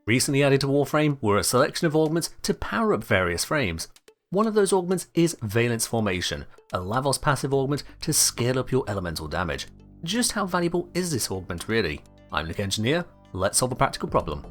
Recently added to Warframe were a selection of augments to power up various frames. One of those augments is Valence Formation, a Lavos passive augment to scale up your elemental damage. Just how valuable is this augment really? I'm Nick Engineer, let's solve a practical problem.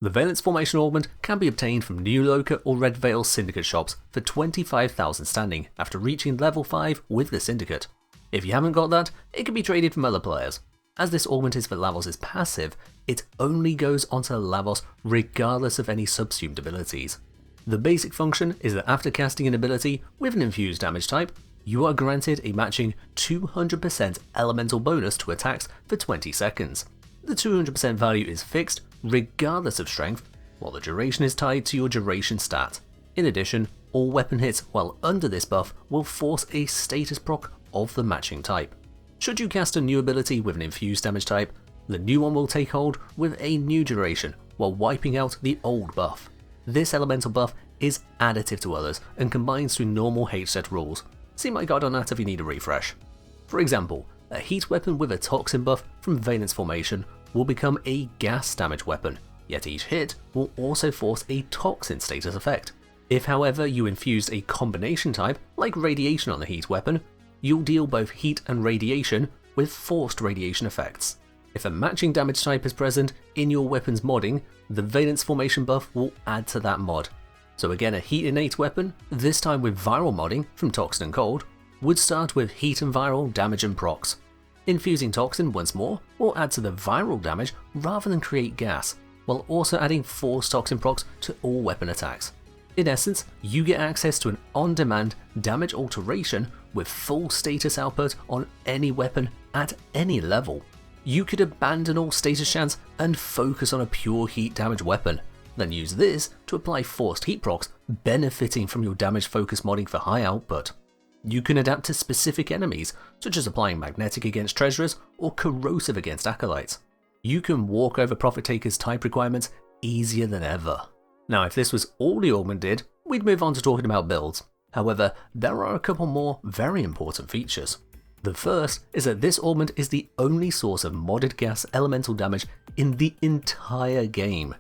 The Valence Formation augment can be obtained from New Loka or Red Veil Syndicate shops for 25,000 standing after reaching level 5 with the Syndicate. If you haven't got that, it can be traded from other players. As this augment is for Lavos' passive, it only goes onto Lavos regardless of any subsumed abilities. The basic function is that after casting an ability with an infused damage type, you are granted a matching 200% elemental bonus to attacks for 20 seconds. The 200% value is fixed regardless of strength, while the duration is tied to your duration stat. In addition, all weapon hits while under this buff will force a status proc of the matching type. Should you cast a new ability with an infused damage type, the new one will take hold with a new duration while wiping out the old buff. This elemental buff is additive to others and combines through normal H-set rules. See my guide on that if you need a refresh. For example, a heat weapon with a toxin buff from Valence Formation will become a gas damage weapon, yet each hit will also force a toxin status effect. If however you infused a combination type, like radiation on the heat weapon, you'll deal both heat and radiation with forced radiation effects. If a matching damage type is present in your weapon's modding, the Valence Formation buff will add to that mod. So again, a heat innate weapon, this time with viral modding from Toxin and Cold, would start with heat and viral damage and procs. Infusing Toxin once more will add to the viral damage rather than create gas, while also adding forced Toxin procs to all weapon attacks. In essence, you get access to an on-demand damage alteration with full status output on any weapon at any level. You could abandon all status chance and focus on a pure heat damage weapon, then use this to apply forced heat procs, benefiting from your damage focus modding for high output. You can adapt to specific enemies, such as applying magnetic against treasurers or corrosive against acolytes. You can walk over profit takers type requirements easier than ever. Now if this was all the augment did, we'd move on to talking about builds. However, there are a couple more very important features. The first is that this augment is the only source of modded gas elemental damage in the entire game.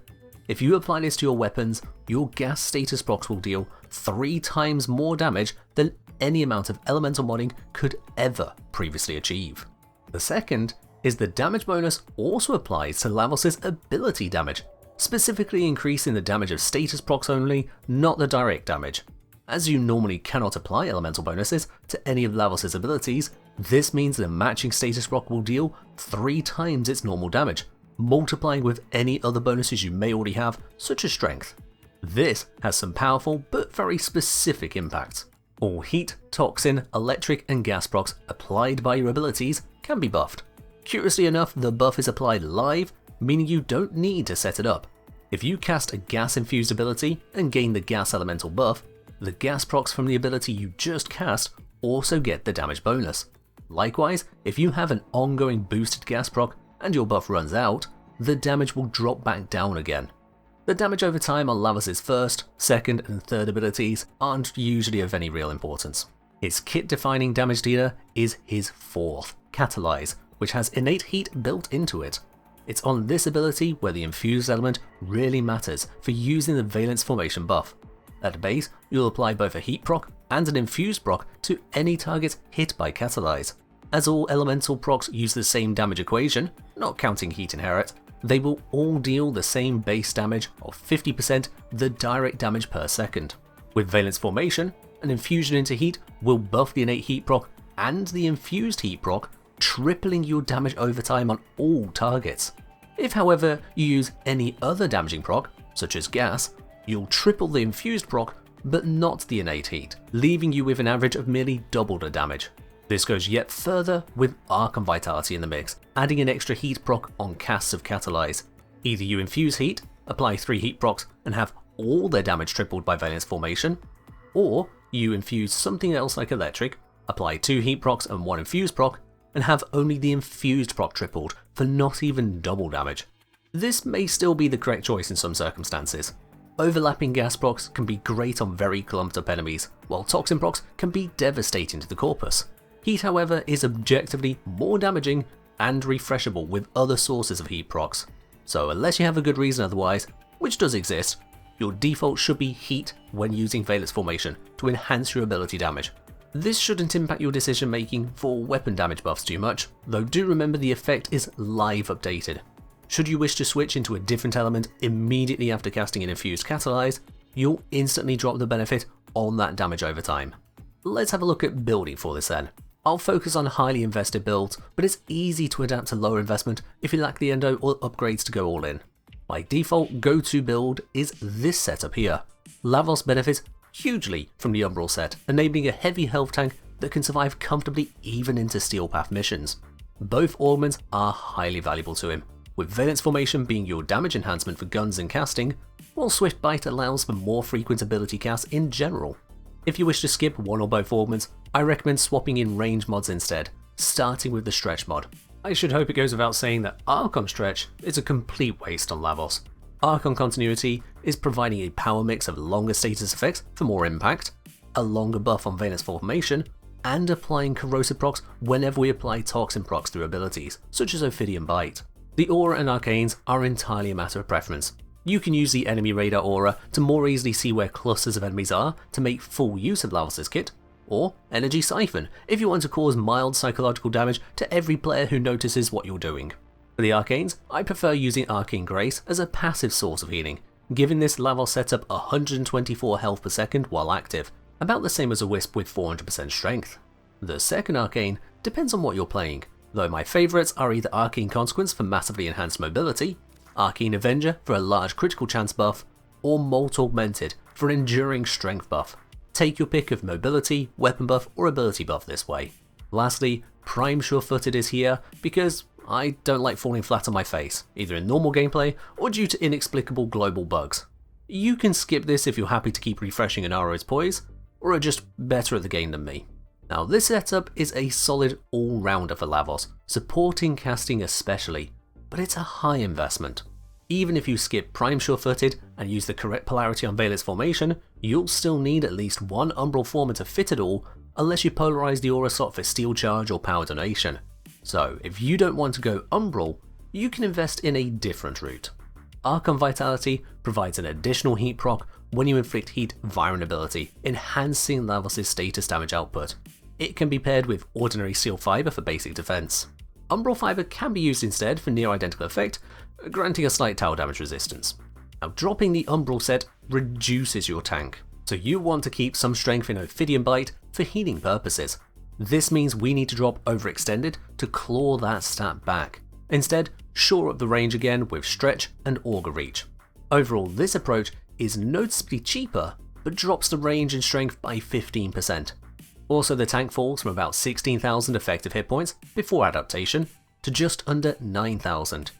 If you apply this to your weapons, your gas status procs will deal 3 times more damage than any amount of elemental modding could ever previously achieve. The second is the damage bonus also applies to Lavos' ability damage, specifically increasing the damage of status procs only, not the direct damage. As you normally cannot apply elemental bonuses to any of Lavos' abilities, this means the matching status proc will deal 3 times its normal damage, multiplying with any other bonuses you may already have, such as strength. This has some powerful but very specific impacts. All heat, toxin, electric and gas procs applied by your abilities can be buffed. Curiously enough, the buff is applied live, meaning you don't need to set it up. If you cast a gas infused ability and gain the gas elemental buff, the gas procs from the ability you just cast also get the damage bonus. Likewise, if you have an ongoing boosted gas proc and your buff runs out, the damage will drop back down again. The damage over time on Lavos' first, second and third abilities aren't usually of any real importance. His kit defining damage dealer is his fourth, Catalyze, which has innate heat built into it. It's on this ability where the infused element really matters for using the Valence Formation buff. At base, you'll apply both a heat proc and an infused proc to any target hit by Catalyze. As all elemental procs use the same damage equation, not counting heat inherit, they will all deal the same base damage of 50% the direct damage per second. With Valence Formation, an infusion into heat will buff the innate heat proc and the infused heat proc, tripling your damage over time on all targets. If however you use any other damaging proc, such as gas, you'll triple the infused proc but not the innate heat, leaving you with an average of merely double the damage. This goes yet further with Arc and Vitality in the mix, adding an extra heat proc on casts of Catalyze. Either you infuse heat, apply 3 heat procs and have all their damage tripled by Valence Formation, or you infuse something else like electric, apply 2 heat procs and 1 infused proc, and have only the infused proc tripled for not even double damage. This may still be the correct choice in some circumstances. Overlapping gas procs can be great on very clumped up enemies, while toxin procs can be devastating to the corpus. Heat however is objectively more damaging and refreshable with other sources of heat procs. So unless you have a good reason otherwise, which does exist, your default should be heat when using Valence formation to enhance your ability damage. This shouldn't impact your decision making for weapon damage buffs too much, though do remember the effect is live updated. Should you wish to switch into a different element immediately after casting an infused Catalyze, you'll instantly drop the benefit on that damage over time. Let's have a look at building for this then. I'll focus on highly invested builds, but it's easy to adapt to lower investment if you lack the endo or upgrades to go all in. My default go-to build is this setup here. Lavos benefits hugely from the Umbral set, enabling a heavy health tank that can survive comfortably even into Steel Path missions. Both augments are highly valuable to him, with Valence formation being your damage enhancement for guns and casting, while Swift Bite allows for more frequent ability casts in general. If you wish to skip one or both augments, I recommend swapping in range mods instead, starting with the stretch mod. I should hope it goes without saying that Archon stretch is a complete waste on Lavos. Archon continuity is providing a power mix of longer status effects for more impact, a longer buff on Valence formation, and applying corrosive procs whenever we apply toxin procs through abilities, such as Ophidian Bite. The aura and arcanes are entirely a matter of preference. You can use the enemy radar aura to more easily see where clusters of enemies are to make full use of Lavos' kit, or Energy Siphon if you want to cause mild psychological damage to every player who notices what you're doing. For the arcanes, I prefer using Arcane Grace as a passive source of healing, giving this Lavos setup 124 health per second while active, about the same as a Wisp with 400% strength. The second arcane depends on what you're playing, though my favourites are either Arcane Consequence for massively enhanced mobility, Arcane Avenger for a large critical chance buff, or Molt Augmented for an enduring strength buff. Take your pick of mobility, weapon buff, or ability buff this way. Lastly, Prime Sure-Footed is here because I don't like falling flat on my face, either in normal gameplay or due to inexplicable global bugs. You can skip this if you're happy to keep refreshing an Aro's poise, or are just better at the game than me. Now this setup is a solid all-rounder for Lavos, supporting casting especially, but it's a high investment. Even if you skip Prime Sure-Footed and use the correct Polarity on Valence formation, you'll still need at least one Umbral former to fit it all, unless you polarize the aura slot for Steel Charge or Power Donation. So if you don't want to go Umbral, you can invest in a different route. Archon Vitality provides an additional heat proc when you inflict heat via an ability, enhancing Lavos' status damage output. It can be paired with ordinary Steel Fiber for basic defense. Umbral Fiber can be used instead for near identical effect, granting a slight tower damage resistance. Now dropping the Umbral set reduces your tank, so you want to keep some strength in Ophidian Bite for healing purposes. This means we need to drop Overextended to claw that stat back. Instead, shore up the range again with Stretch and Augur Reach. Overall, this approach is noticeably cheaper, but drops the range and strength by 15%. Also, the tank falls from about 16,000 effective hit points before adaptation to just under 9,000.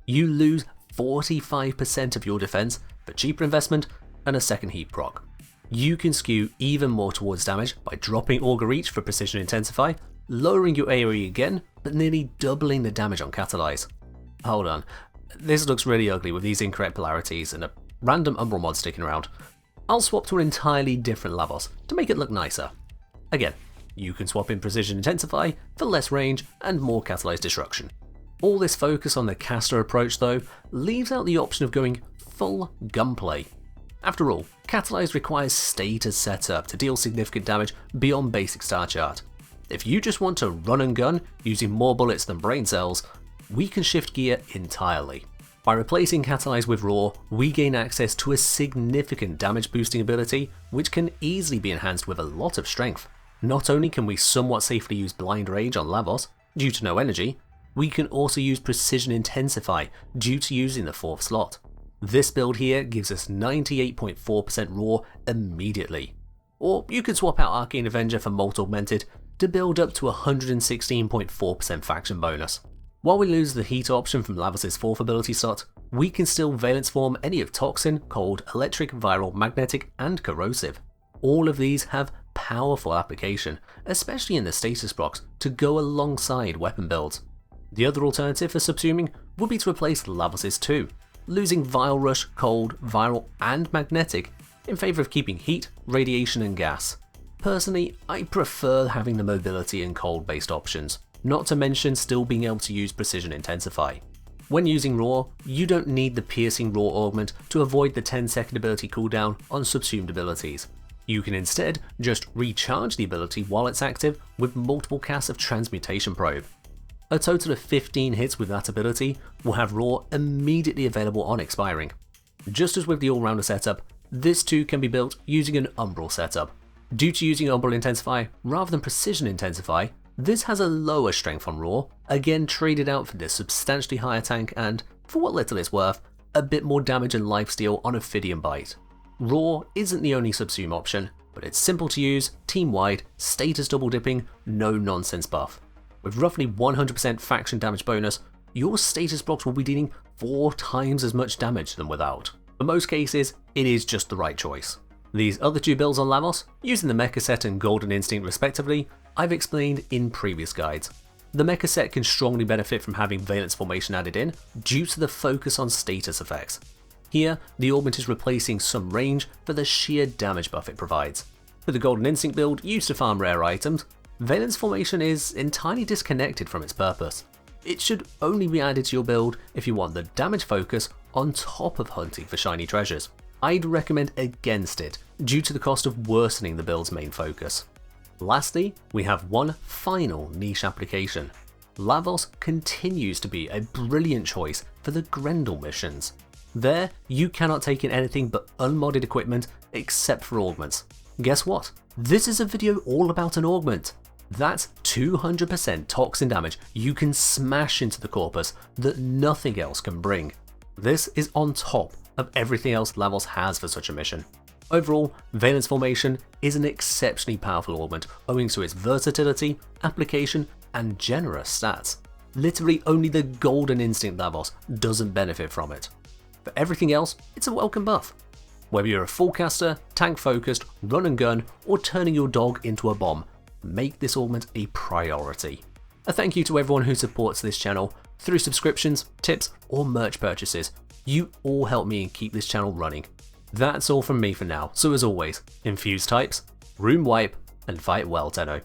You lose 45% of your defense for cheaper investment and a second heat proc. You can skew even more towards damage by dropping Augur Reach for Precision Intensify, lowering your AoE again, but nearly doubling the damage on Catalyze. Hold on, this looks really ugly with these incorrect polarities and a random Umbral mod sticking around. I'll swap to an entirely different Lavos to make it look nicer. Again, you can swap in Precision Intensify for less range and more Catalyzed Destruction. All this focus on the caster approach though leaves out the option of going full gunplay. After all, Catalyze requires status setup to deal significant damage beyond basic star chart. If you just want to run and gun using more bullets than brain cells, we can shift gear entirely. By replacing Catalyze with Raw, we gain access to a significant damage boosting ability which can easily be enhanced with a lot of strength. Not only can we somewhat safely use Blind Rage on Lavos due to no energy, we can also use Precision Intensify due to using the 4th slot. This build here gives us 98.4% Raw immediately. Or you could swap out Arcane Avenger for Molt Augmented to build up to 116.4% faction bonus. While we lose the heat option from Lavos' 4th ability slot, we can still Valence form any of Toxin, Cold, Electric, Viral, Magnetic, and Corrosive. All of these have powerful application, especially in the status procs, to go alongside weapon builds. The other alternative for subsuming would be to replace Lavos' 2, losing Vile Rush, Cold, Viral, and Magnetic in favour of keeping Heat, Radiation, and Gas. Personally, I prefer having the mobility and cold based options. not to mention still being able to use Precision Intensify. When using Raw, you don't need the Piercing Raw augment to avoid the 10-second ability cooldown on subsumed abilities. You can instead just recharge the ability while it's active with multiple casts of Transmutation Probe. A total of 15 hits with that ability will have Raw immediately available on expiring. Just as with the all-rounder setup, this too can be built using an Umbral setup. Due to using Umbral Intensify rather than Precision Intensify, this has a lower strength on Raw, again traded out for this substantially higher tank and, for what little it's worth, a bit more damage and lifesteal on Ophidian Bite. Raw isn't the only subsume option, but it's simple to use, team-wide, status double dipping, no nonsense buff. With roughly 100% faction damage bonus, your status blocks will be dealing 4 times as much damage than without. For most cases, it is just the right choice. These other two builds on Lavos, using the Mecha set and Golden Instinct respectively, I've explained in previous guides. The Mecha set can strongly benefit from having Valence formation added in due to the focus on status effects. Here, the augment is replacing some range for the sheer damage buff it provides. For the Golden Instinct build used to farm rare items, Valence formation is entirely disconnected from its purpose. It should only be added to your build if you want the damage focus on top of hunting for shiny treasures. I'd recommend against it due to the cost of worsening the build's main focus. Lastly, we have one final niche application. Lavos continues to be a brilliant choice for the Grendel missions. There, you cannot take in anything but unmodded equipment except for augments. Guess what? This is a video all about an augment. That's 200% toxin damage you can smash into the corpus that nothing else can bring. This is on top of everything else Lavos has for such a mission. Overall, Valence Formation is an exceptionally powerful augment owing to its versatility, application, and generous stats. Literally only the Golden Instinct Lavos doesn't benefit from it. For everything else, it's a welcome buff. Whether you're a full caster, tank focused, run and gun, or turning your dog into a bomb, make this augment a priority. A thank you to everyone who supports this channel through subscriptions, tips, or merch purchases. You all help me and keep this channel running. That's all from me for now, so as always, infuse types, room wipe, and fight well, Tenno.